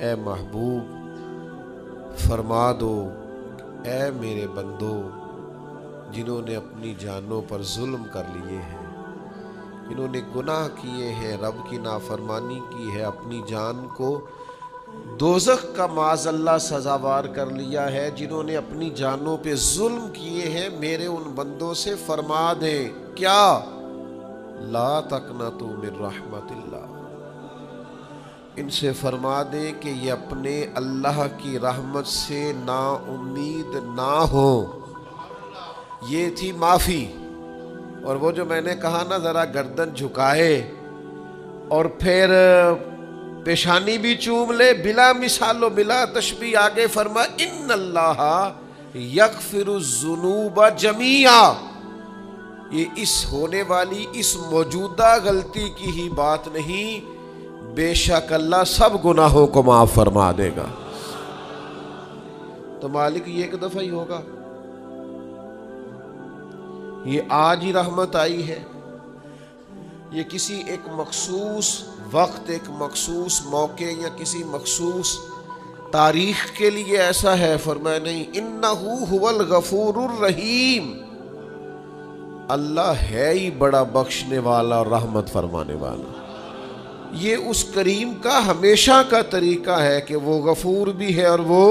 اے محبوب فرما دو اے میرے بندو جنہوں نے اپنی جانوں پر ظلم کر لیے ہیں، جنہوں نے گناہ کیے ہیں، رب کی نافرمانی کی ہے، اپنی جان کو دوزخ کا معاذ اللہ سزاوار کر لیا ہے، جنہوں نے اپنی جانوں پہ ظلم کیے ہیں، میرے ان بندوں سے فرما دیں کیا؟ لا تقنطوا من رحمت اللہ، ان سے فرما دیں کہ یہ اپنے اللہ کی رحمت سے نا امید نہ ہوں۔ یہ تھی معافی۔ اور وہ جو میں نے کہا نا ذرا گردن جھکائے اور پھر پیشانی بھی چوم لے، بلا مثال و بلا تشبیہ آگے فرما ان اللہ یغفر الذنوب جمیعا، یہ اس ہونے والی اس موجودہ غلطی کی ہی بات نہیں، بے شک اللہ سب گناہوں کو معاف فرما دے گا۔ تو مالک یہ ایک دفعہ ہی ہوگا؟ یہ آج ہی رحمت آئی ہے؟ یہ کسی ایک مخصوص وقت، ایک مخصوص موقع یا کسی مخصوص تاریخ کے لیے ایسا ہے؟ فرمایا نہیں، انہو هو الغفور الرحیم، اللہ ہے ہی بڑا بخشنے والا اور رحمت فرمانے والا۔ یہ اس کریم کا ہمیشہ کا طریقہ ہے کہ وہ غفور بھی ہے اور وہ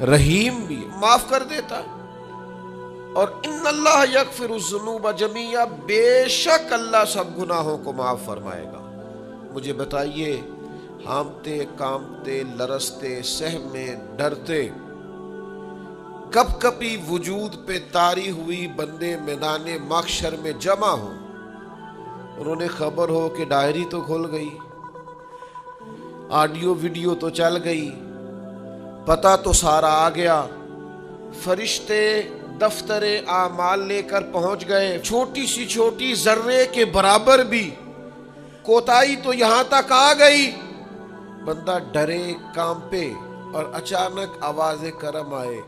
رحیم بھی، معاف کر دیتا ہے۔ اور ان اللہ یغفر الذنوب جمیعا، بے شک اللہ سب گناہوں کو معاف فرمائے گا۔ مجھے بتائیے، ہانپتے کانپتے لرزتے سہمے ڈرتے کب کبھی وجود پہ طاری ہوئی بندے میدان محشر میں جمع ہو، انہوں نے خبر ہو کہ ڈائری تو کھل گئی، آڈیو ویڈیو تو چل گئی، پتہ تو سارا آ گیا، فرشتے دفتر اعمال لے کر پہنچ گئے، چھوٹی سی چھوٹی ذرے کے برابر بھی کوتاہی تو یہاں تک آ گئی، بندہ ڈرے کانپے اور اچانک آواز کرم آئے،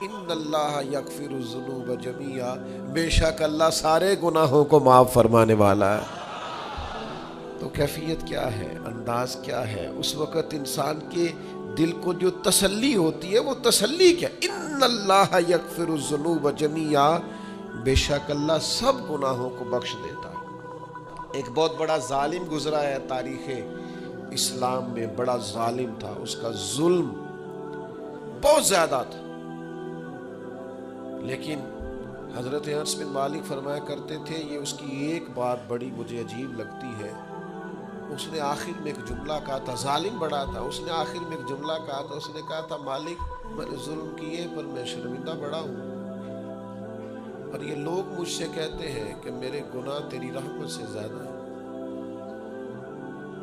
ان اللہ یغفر الذنوب جمیعا، بے شک اللہ سارے گناہوں کو معاف فرمانے والا ہے۔ تو کیفیت کیا ہے، انداز کیا ہے؟ اس وقت انسان کے دل کو جو تسلی ہوتی ہے وہ تسلی کیا؟ ان اللہ یغفر الذنوب جمیعا، بے شک اللہ سب گناہوں کو بخش دیتا ہے۔ ایک بہت بڑا ظالم گزرا ہے تاریخ اسلام میں، بڑا ظالم تھا، اس کا ظلم بہت زیادہ تھا، لیکن حضرت انس بن مالک فرمایا کرتے تھے، یہ اس کی ایک بات بڑی مجھے عجیب لگتی ہے، اس نے آخر میں ایک جملہ کہا تھا، ظالم بڑا تھا، اس نے آخر میں ایک جملہ کہا تھا، اس نے کہا تھا مالک میں نے ظلم کیے پر میں شرمندہ بڑا ہوں، اور یہ لوگ مجھ سے کہتے ہیں کہ میرے گناہ تیری رحمت سے زیادہ ہیں،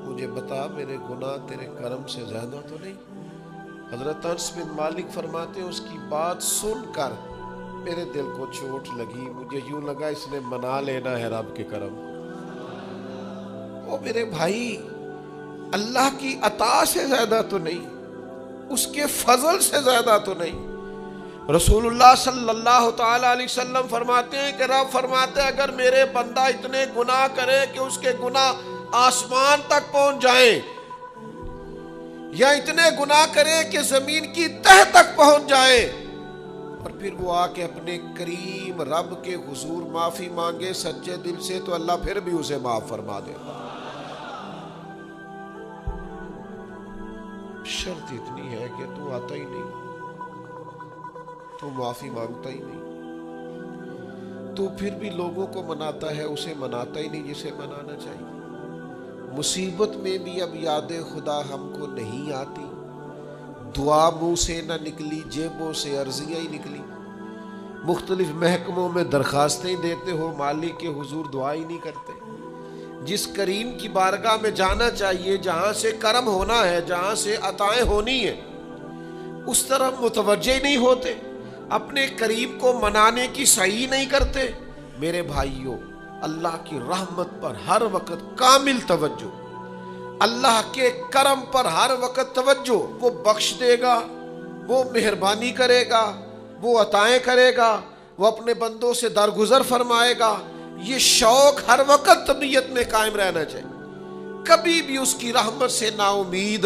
مجھے بتا میرے گناہ تیرے کرم سے زیادہ تو نہیں؟ حضرت انس بن مالک فرماتے ہیں اس کی بات سن کر میرے دل کو چوٹ لگی، مجھے یوں لگا اس نے منا لینا ہے رب کے کرم کو۔ وہ میرے بھائی اللہ کی عطا سے زیادہ تو نہیں، اس کے فضل سے زیادہ تو نہیں۔ رسول اللہ صلی اللہ تعالی علیہ وسلم فرماتے ہیں کہ رب فرماتے ہیں اگر میرے بندہ اتنے گناہ کرے کہ اس کے گناہ آسمان تک پہنچ جائیں، یا اتنے گناہ کرے کہ زمین کی تہ تک پہنچ جائیں، اور پھر وہ آ کے اپنے کریم رب کے حضور معافی مانگے سچے دل سے، تو اللہ پھر بھی اسے معاف فرما دے گا۔ شرط اتنی ہے کہ تو آتا ہی نہیں، تو معافی مانگتا ہی نہیں، تو پھر بھی لوگوں کو مناتا ہے، اسے مناتا ہی نہیں جسے منانا چاہیے۔ مصیبت میں بھی اب یاد خدا ہم کو نہیں آتی، دعا منہ سے نہ نکلی، جیبوں سے عرضیاں ہی نکلی، مختلف محکموں میں درخواستیں دیتے ہو، مالک کے حضور دعا ہی نہیں کرتے۔ جس کریم کی بارگاہ میں جانا چاہیے، جہاں سے کرم ہونا ہے، جہاں سے عطائیں ہونی ہیں، اس طرف متوجہ نہیں ہوتے، اپنے کریم کو منانے کی سعی نہیں کرتے۔ میرے بھائیوں، اللہ کی رحمت پر ہر وقت کامل توجہ، اللہ کے کرم پر ہر وقت توجہ، وہ بخش دے گا، وہ مہربانی کرے گا، وہ عطائیں کرے گا، وہ اپنے بندوں سے درگزر فرمائے گا، یہ شوق ہر وقت طبیعت میں قائم رہنا چاہیے، کبھی بھی اس کی رحمت سے نا امید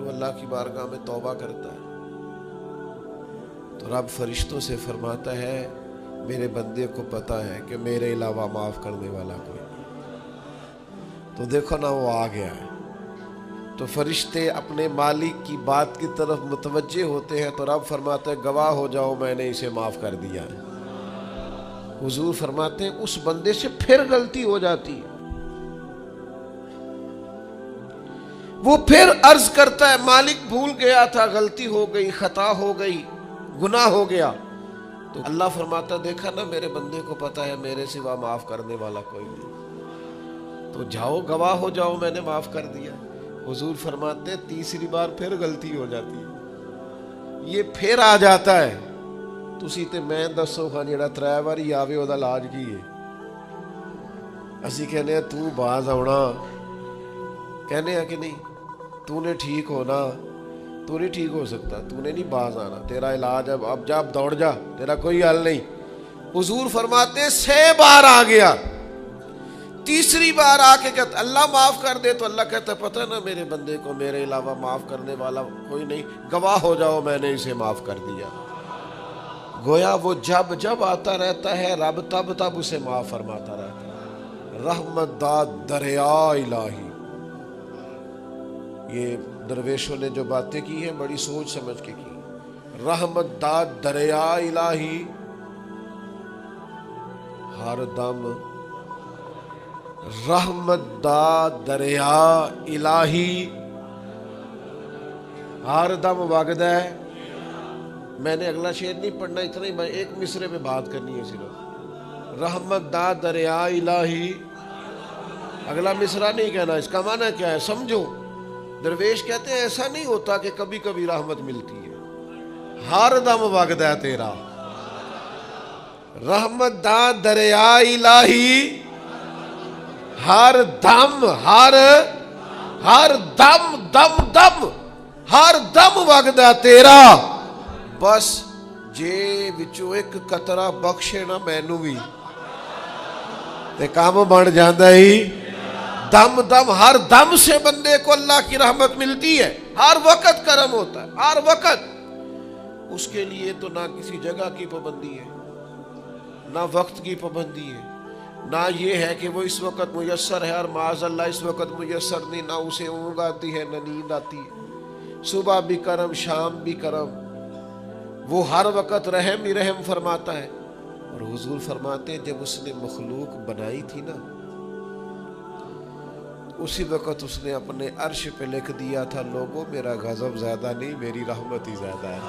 پھر وہ اللہ کی بارگاہ میں توبہ کرتا ہے تو رب فرشتوں سے فرماتا ہے میرے بندے کو پتا ہے کہ میرے علاوہ معاف کرنے والا کوئی نہیں. تو دیکھو نا وہ آ گیا ہے. تو فرشتے اپنے مالک کی بات کی طرف متوجہ ہوتے ہیں تو رب فرماتا ہے گواہ ہو جاؤ میں نے اسے معاف کر دیا ہے. حضور فرماتے ہیں اس بندے سے پھر غلطی ہو جاتی ہے. وہ پھر عرض کرتا ہے مالک بھول گیا تھا، غلطی ہو گئی، خطا ہو گئی، گناہ ہو گیا. تو اللہ فرماتا دیکھا نا میرے بندے کو پتا ہے میرے سوا معاف کرنے والا کوئی نہیں، تو جاؤ گواہ ہو جاؤ میں نے معاف کر دیا. حضور فرماتے تیسری بار پھر غلطی ہو جاتی ہے، یہ پھر آ جاتا ہے. تسی تے میں دسو خان جڑا 3 واری آوے او دا علاج کی ہے؟ اسی کہنے ہیں تو باز آنا، کہنے ہیں کہ نہیں تو نے ٹھیک ہونا، تو نہیں ٹھیک ہو سکتا، تو نے نہیں باز آنا، تیرا علاج اب جا دوڑ جا، تیرا کوئی حل نہیں. حضور فرماتے 6 بار آ گیا، تیسری بار آ کے کہتا اللہ معاف کر دے، تو اللہ کہتا پتہ نا میرے بندے کو میرے علاوہ معاف کرنے والا کوئی نہیں، گواہ ہو جاؤ میں نے اسے معاف کر دیا. گویا وہ جب جب آتا رہتا ہے رب تب تب اسے معاف فرماتا رہتا ہے. رحمت داد دریا الہی. یہ درویشوں نے جو باتیں کی ہیں بڑی سوچ سمجھ کے کی. رحمت داد دریا الہی ہر دم، رحمت داد دریا الہی ہر دم وگد ہے. میں نے اگلا شعر نہیں پڑھنا، اتنا ہی میں ایک مصرے میں بات کرنی ہے صرف. رحمت داد دریا الہی، اگلا مصرع نہیں کہنا. اس کا معنی کیا ہے سمجھو. درویش کہتے ہیں ایسا نہیں ہوتا کہ کبھی کبھی رحمت ملتی ہے، ہر دم وگد ہے تیرا. رحمت داد دریا الہی ہر دم، ہر دم دم دم ہر دم وگد ہے تیرا. بس جے وچوں ایک قطرہ بخشے نا مینوں بھی تے کام بن جاندا ہی. دم دم ہر دم سے بندے کو اللہ کی رحمت ملتی ہے، ہر وقت کرم ہوتا ہے، ہر وقت. اس کے لیے تو نہ کسی جگہ کی پابندی ہے، نہ وقت کی پابندی ہے، نہ یہ ہے کہ وہ اس وقت میسر ہے اور معاذ اللہ اس وقت میسر نہیں، نہ اسے اونگ آتی ہے نہ نیند آتی ہے. صبح بھی کرم شام بھی کرم، وہ ہر وقت رحم ہی رحم فرماتا ہے. اور حضور فرماتے ہیں جب اس نے مخلوق بنائی تھی نا اسی وقت اس نے اپنے عرش پہ لکھ دیا تھا لوگوں میرا غضب زیادہ نہیں میری رحمت ہی زیادہ ہے.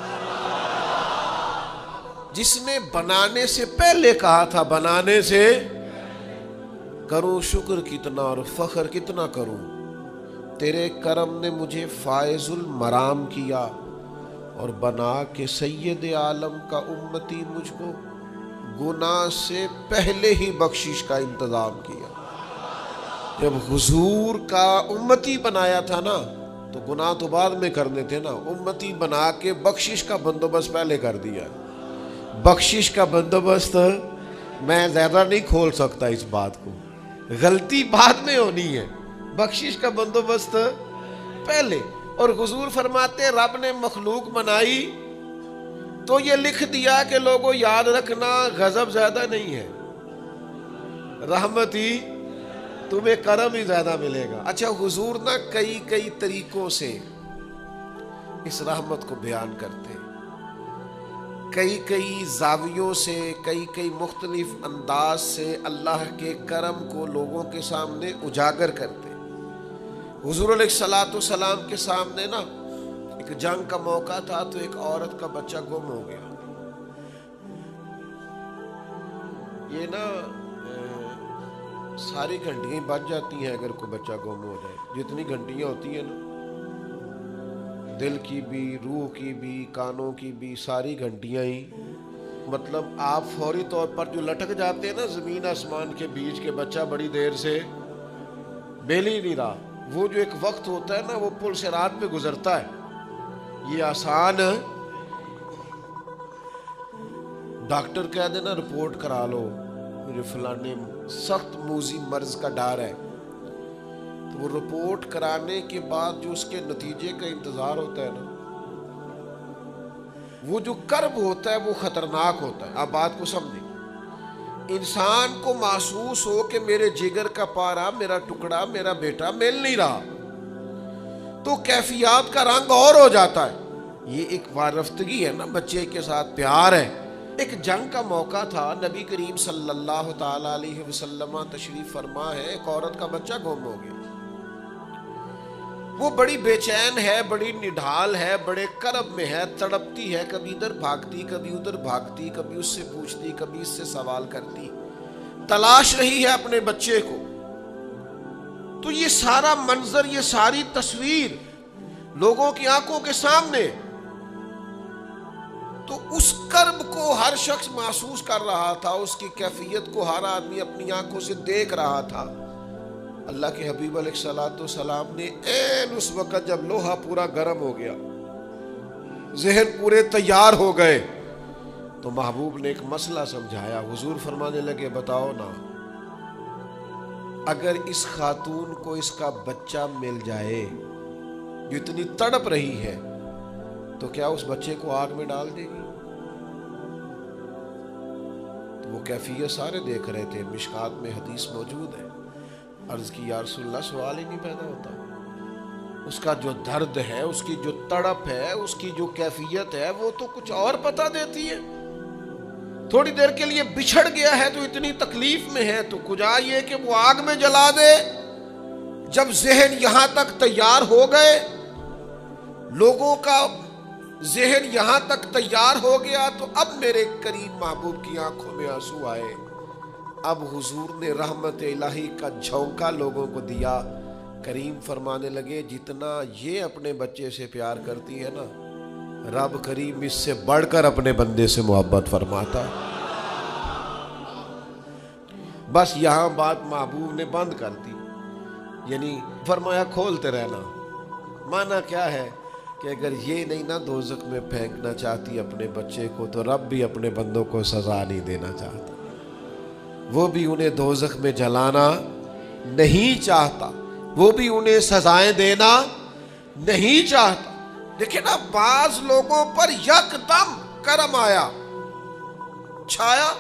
جس نے بنانے سے پہلے کہا تھا بنانے سے کروں شکر کتنا اور فخر کتنا کروں، تیرے کرم نے مجھے فائز المرام کیا اور بنا کے سید عالم کا امتی مجھ کو گناہ سے پہلے ہی بخشش کا انتظام کیا. جب حضور کا امتی بنایا تھا نا تو گناہ تو بعد میں کرنے تھے نا، امتی بنا کے بخشش کا بندوبست پہلے کر دیا. بخشش کا بندوبست میں زیادہ نہیں کھول سکتا اس بات کو، غلطی بعد میں ہونی ہے، بخشش کا بندوبست پہلے. اور حضور فرماتے رب نے مخلوق بنائی تو یہ لکھ دیا کہ لوگوں یاد رکھنا غضب زیادہ نہیں ہے، رحمت ہی تمہیں کرم ہی زیادہ ملے گا. اچھا حضور نا کئی طریقوں سے اس رحمت کو بیان کرتے، کئی زاویوں سے، کئی مختلف انداز سے اللہ کے کرم کو لوگوں کے سامنے اجاگر کرتے. حضور علیہ الصلوۃ والسلام کے سامنے نا ایک جنگ کا موقع تھا تو ایک عورت کا بچہ گم ہو گیا. یہ نا ساری گھنٹیاں بج جاتی ہیں اگر کوئی بچہ گم ہو جائے، جتنی گھنٹیاں ہوتی ہیں نا دل کی بھی، روح کی بھی، کانوں کی بھی، ساری گھنٹیاں ہی، مطلب آپ فوری طور پر جو لٹک جاتے ہیں نا زمین آسمان کے بیچ کے بچہ بڑی دیر سے بیل ہی نہیں رہا، وہ جو ایک وقت ہوتا ہے نا وہ پل سے رات پہ گزرتا ہے. یہ آسان ڈاکٹر کہہ دینا رپورٹ کرا لو مجھے فلانے سخت موذی مرض کا ڈر ہے، تو وہ رپورٹ کرانے کے بعد جو اس کے نتیجے کا انتظار ہوتا ہے نا، وہ جو کرب ہوتا ہے وہ خطرناک ہوتا ہے۔ آپ بات کو سمجھیں، انسان کو محسوس ہو کہ میرے جگر کا پارا، میرا ٹکڑا، میرا بیٹا مل نہیں رہا، تو کیفیات کا رنگ اور ہو جاتا ہے۔ یہ ایک وارفتگی ہے نا، بچے کے ساتھ پیار ہے۔ ایک جنگ کا موقع تھا، نبی کریم صلی اللہ تعالی علیہ وسلم تشریف فرما ہے، ایک عورت کا بچہ گم ہو گیا۔ وہ بڑی بے چین ہے، بڑی نڈھال ہے، بڑے کرب میں ہے، تڑپتی ہے، کبھی ادھر بھاگتی، کبھی ادھر بھاگتی، کبھی اس سے پوچھتی، کبھی اس سے سوال کرتی، تلاش رہی ہے اپنے بچے کو۔ تو یہ سارا منظر، یہ ساری تصویر لوگوں کی آنکھوں کے سامنے، تو اس کرب کو ہر شخص محسوس کر رہا تھا، اس کی کیفیت کو ہر آدمی اپنی آنکھوں سے دیکھ رہا تھا۔ اللہ کے حبیب علیہ الصلوۃ والسلام نے عین اس وقت جب لوہا پورا گرم ہو گیا، ذہن پورے تیار ہو گئے، تو محبوب نے ایک مسئلہ سمجھایا۔ حضور فرمانے لگے، بتاؤ نا، اگر اس خاتون کو اس کا بچہ مل جائے جو اتنی تڑپ رہی ہے، تو کیا اس بچے کو آگ میں ڈال دے گی؟ تو وہ کیفیت سارے دیکھ رہے تھے، مشکات میں حدیث موجود ہے۔ عرض کی، یا رسول اللہ، سوال ہی نہیں پیدا ہوتا۔ اس کا جو درد ہے، اس کی جو تڑپ ہے، اس کی جو کیفیت ہے، وہ تو کچھ اور پتہ دیتی ہے۔ تھوڑی دیر کے لیے بچھڑ گیا ہے تو اتنی تکلیف میں ہے، تو کجا یہ کہ وہ آگ میں جلا دے۔ جب ذہن یہاں تک تیار ہو گئے، لوگوں کا ذہن یہاں تک تیار ہو گیا، تو اب میرے کریم محبوب کی آنکھوں میں آنسو آئے۔ اب حضور نے رحمت الہی کا جھونکا لوگوں کو دیا۔ کریم فرمانے لگے، جتنا یہ اپنے بچے سے پیار کرتی ہے نا، رب کریم اس سے بڑھ کر اپنے بندے سے محبت فرماتا ہے۔ بس یہاں بات محبوب نے بند کر دی، یعنی فرمایا کھولتے رہنا۔ معنی کیا ہے کہ اگر یہ نہیں نا دوزخ میں پھینکنا چاہتی اپنے بچے کو، تو رب بھی اپنے بندوں کو سزا نہیں دینا چاہتا، وہ بھی انہیں دوزخ میں جلانا نہیں چاہتا، وہ بھی انہیں سزائیں دینا نہیں چاہتا۔ دیکھیں نا، بعض لوگوں پر یکدم کرم آیا، چھایا،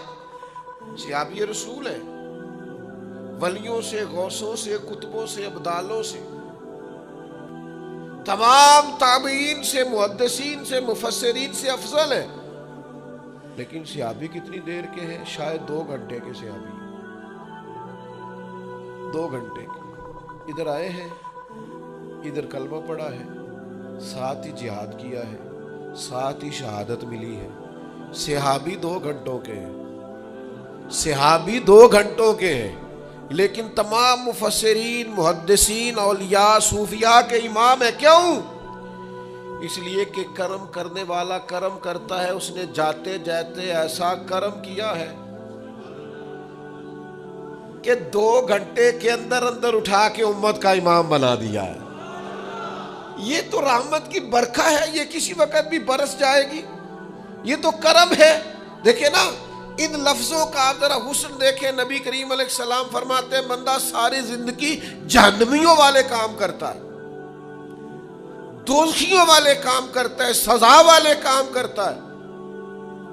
صحابی رسول ہے، ولیوں سے، غوثوں سے، کتبوں سے، ابدالوں سے، تمام تابعین سے، محدثین سے، مفسرین سے افضل ہے، لیکن صحابی کتنی دیر کے ہیں؟ شاید 2 گھنٹے کے صحابی، 2 گھنٹے کے، ادھر آئے ہیں، ادھر کلمہ پڑھا ہے، ساتھ ہی جہاد کیا ہے، ساتھ ہی شہادت ملی ہے۔ صحابی 2 گھنٹوں کے ہیں، صحابی 2 گھنٹوں کے ہیں، لیکن تمام مفسرین، محدثین، اولیاء، صوفیاء کے امام ہے۔ کیوں؟ اس لیے کہ کرم کرنے والا کرم کرتا ہے، اس نے جاتے جاتے ایسا کرم کیا ہے کہ 2 گھنٹے کے اندر اندر اٹھا کے امت کا امام بنا دیا ہے۔ یہ تو رحمت کی برکھا ہے، یہ کسی وقت بھی برس جائے گی، یہ تو کرم ہے۔ دیکھیں نا، ان لفظوں کا آپ ذرا حسن دیکھیں۔ نبی کریم علیہ السلام فرماتے ہیں، بندہ ساری زندگی جہنمیوں والے کام کرتا ہے، دوزخیوں والے کام کرتا ہے، سزا والے کام کرتا ہے،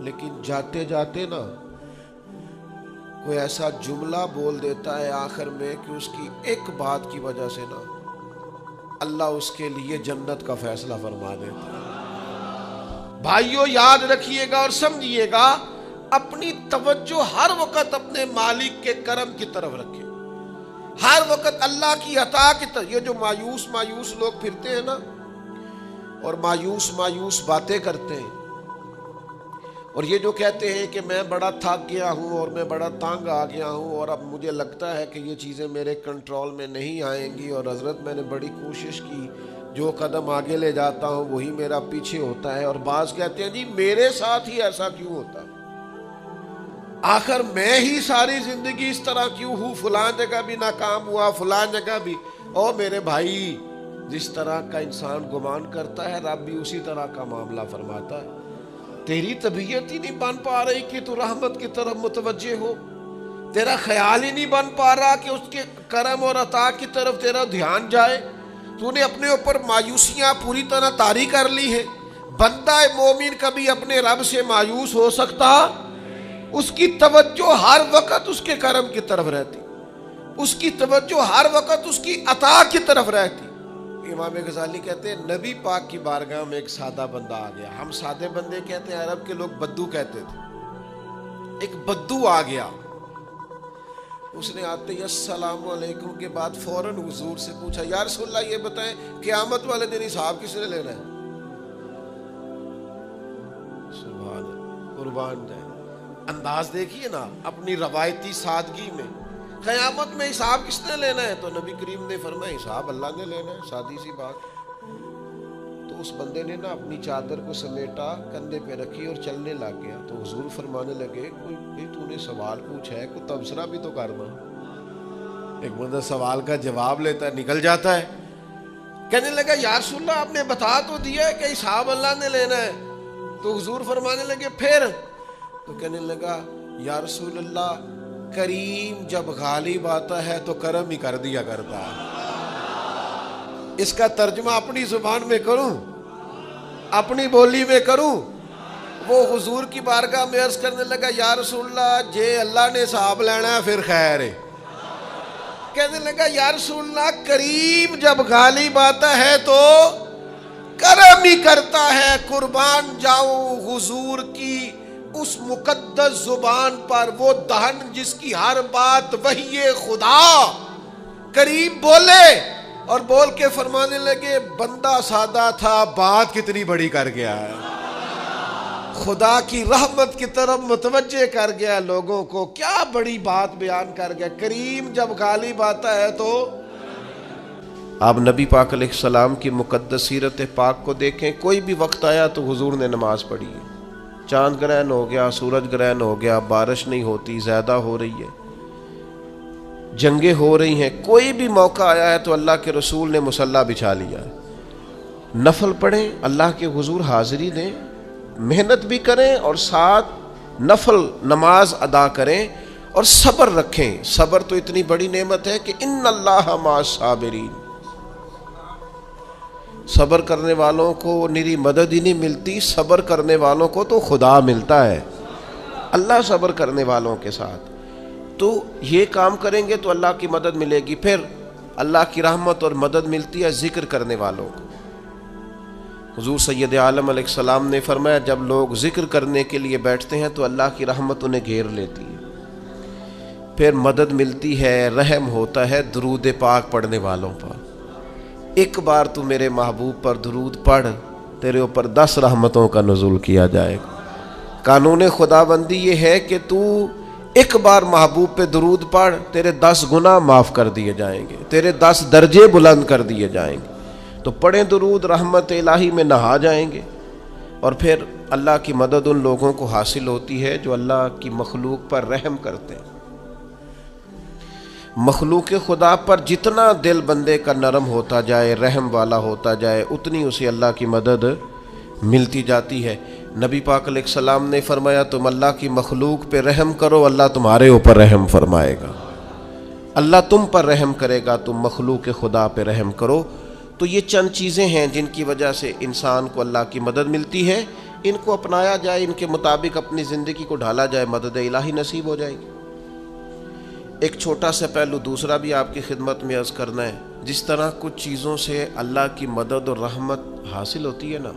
لیکن جاتے جاتے نا کوئی ایسا جملہ بول دیتا ہے آخر میں کہ اس کی ایک بات کی وجہ سے نا اللہ اس کے لیے جنت کا فیصلہ فرما دیتا ہے۔ بھائیو، یاد رکھیے گا اور سمجھیے گا، اپنی توجہ ہر وقت اپنے مالک کے کرم کی طرف رکھیں، ہر وقت اللہ کی عطا کی طرف۔ یہ جو مایوس لوگ پھرتے ہیں نا اور مایوس باتیں کرتے ہیں، اور یہ جو کہتے ہیں کہ میں بڑا تھک گیا ہوں اور میں بڑا تنگ آ گیا ہوں اور اب مجھے لگتا ہے کہ یہ چیزیں میرے کنٹرول میں نہیں آئیں گی، اور حضرت میں نے بڑی کوشش کی، جو قدم آگے لے جاتا ہوں وہی میرا پیچھے ہوتا ہے، اور بعض کہتے ہیں جی میرے ساتھ ہی ایسا کیوں ہوتا، آخر میں ہی ساری زندگی اس طرح کیوں ہوں، فلاں جگہ بھی ناکام ہوا، فلاں جگہ بھی۔ او میرے بھائی، جس طرح کا انسان گمان کرتا ہے رب بھی اسی طرح کا معاملہ فرماتا ہے۔ تیری طبیعت ہی نہیں بن پا رہی کہ تو رحمت کی طرف متوجہ ہو، تیرا خیال ہی نہیں بن پا رہا کہ اس کے کرم اور عطا کی طرف تیرا دھیان جائے. تو نے اپنے اوپر مایوسیاں پوری طرح طاری کر لی ہے. بندہ مومن کبھی اپنے رب سے مایوس ہو سکتا؟ اس کی توجہ ہر وقت اس کے کرم کی طرف رہتی، اس کی توجہ ہر وقت اس کی عطا کی طرف رہتی. امام غزالی کہتے ہیں نبی پاک کی بارگاہ میں ایک سادہ بندہ آ گیا. ہم سادے بندے کہتے ہیں، عرب کے لوگ بدو کہتے تھے. ایک بدو آ گیا. اس نے آتے ہی السلام علیکم کے بعد فوراً حضور سے پوچھا، یا رسول اللہ یہ بتائیں قیامت والے دن حساب کس نے لینا ہے؟ سبحان اللہ، قربان جائے. انداز دیکھیے نا اپنی روایتی سادگی میں. قیامت میں حساب کس نے لینا ہے؟ تو نبی کریم نے فرمایا حساب اللہ نے لینا ہے. سادی سی بات. تو اس بندے نے نا اپنی چادر کو سمیٹا، کندھے پہ رکھی اور چلنے لگ گیا. تو حضور فرمانے لگے کوئی تو نے سوال پوچھا ہے، کوئی تبصرہ بھی تو کرنا. ایک بندہ سوال کا جواب لیتا ہے نکل جاتا ہے. کہنے لگا یا رسول اللہ آپ نے بتا تو دیا ہے کہ حساب اللہ نے لینا ہے. تو حضور فرمانے لگے پھر؟ تو کہنے لگا یا رسول اللہ کریم جب غالب آتا ہے تو کرم ہی کر دیا کرتا ہے. اس کا ترجمہ اپنی زبان میں کروں، اپنی بولی میں کروں. وہ حضور کی بارگاہ میں عرض کرنے لگا یا رسول اللہ جے اللہ نے حساب لینا ہے پھر خیر ہے. کہنے لگا یا رسول اللہ کریم جب غالب آتا ہے تو کرم ہی کرتا ہے. قربان جاؤں حضور کی اس مقدس زبان پر، وہ دہن جس کی ہر بات وحی خدا. کریم بولے اور بول کے فرمانے لگے بندہ سادہ تھا بات کتنی بڑی کر گیا ہے. خدا کی رحمت کی طرف متوجہ کر گیا لوگوں کو. کیا بڑی بات بیان کر گیا. کریم جب غالب آتا ہے تو آپ نبی پاک علیہ السلام کی مقدس سیرت پاک کو دیکھیں. کوئی بھی وقت آیا تو حضور نے نماز پڑھی ہے. چاند گرہن ہو گیا، سورج گرہن ہو گیا، بارش نہیں ہوتی، زیادہ ہو رہی ہے، جنگیں ہو رہی ہیں، کوئی بھی موقع آیا ہے تو اللہ کے رسول نے مصلی بچھا لیا ہے. نفل پڑھیں، اللہ کے حضور حاضری دیں، محنت بھی کریں اور ساتھ نفل نماز ادا کریں اور صبر رکھیں. صبر تو اتنی بڑی نعمت ہے کہ ان اللہ مع الصابرین. صبر کرنے والوں کو نری مدد ہی نہیں ملتی، صبر کرنے والوں کو تو خدا ملتا ہے. اللہ صبر کرنے والوں کے ساتھ. تو یہ کام کریں گے تو اللہ کی مدد ملے گی. پھر اللہ کی رحمت اور مدد ملتی ہے ذکر کرنے والوں کو. حضور سید عالم علیہ السلام نے فرمایا جب لوگ ذکر کرنے کے لیے بیٹھتے ہیں تو اللہ کی رحمت انہیں گھیر لیتی ہے. پھر مدد ملتی ہے، رحم ہوتا ہے درود پاک پڑھنے والوں پر. ایک بار تو میرے محبوب پر درود پڑھ، تیرے اوپر 10 رحمتوں کا نزول کیا جائے گا. قانون خداوندی یہ ہے کہ تو ایک بار محبوب پہ درود پڑھ، تیرے 10 گناہ معاف کر دیے جائیں گے، تیرے 10 درجے بلند کر دیے جائیں گے. تو پڑھیں درود، رحمت الہی میں نہا جائیں گے. اور پھر اللہ کی مدد ان لوگوں کو حاصل ہوتی ہے جو اللہ کی مخلوق پر رحم کرتے ہیں. مخلوق خدا پر جتنا دل بندے کا نرم ہوتا جائے، رحم والا ہوتا جائے، اتنی اسے اللہ کی مدد ملتی جاتی ہے. نبی پاک علیہ السلام نے فرمایا تم اللہ کی مخلوق پہ رحم کرو، اللہ تمہارے اوپر رحم فرمائے گا. اللہ تم پر رحم کرے گا، تم مخلوق خدا پہ رحم کرو. تو یہ چند چیزیں ہیں جن کی وجہ سے انسان کو اللہ کی مدد ملتی ہے. ان کو اپنایا جائے، ان کے مطابق اپنی زندگی کو ڈھالا جائے، مدد الہی نصیب ہو جائے گی. ایک چھوٹا سا پہلو دوسرا بھی آپ کی خدمت میں عرض کرنا ہے. جس طرح کچھ چیزوں سے اللہ کی مدد اور رحمت حاصل ہوتی ہے نا،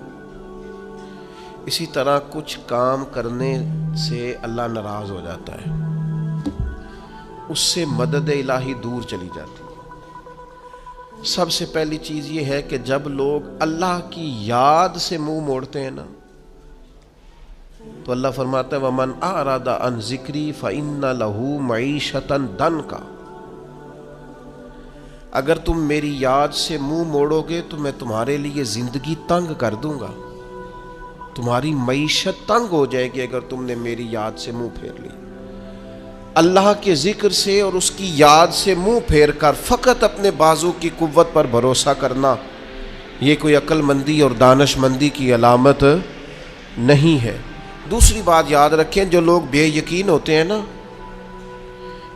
اسی طرح کچھ کام کرنے سے اللہ ناراض ہو جاتا ہے، اس سے مدد الہی دور چلی جاتی ہے. سب سے پہلی چیز یہ ہے کہ جب لوگ اللہ کی یاد سے منہ موڑتے ہیں نا، تو اللہ فرماتا ہے وَمَنْ أَعْرَضَ عَنْ ذِكْرِي فَإِنَّ لَهُ مَعِيشَةً ضَنْكَ. اگر تم میری یاد سے منہ موڑو گے تو میں تمہارے لیے زندگی تنگ کر دوں گا، تمہاری معیشت تنگ ہو جائے گی اگر تم نے میری یاد سے منہ پھیر لی. اللہ کے ذکر سے اور اس کی یاد سے منہ پھیر کر فقط اپنے بازو کی قوت پر بھروسہ کرنا، یہ کوئی عقل مندی اور دانش مندی کی علامت نہیں ہے. دوسری بات یاد رکھیں، جو لوگ بے یقین ہوتے ہیں نا،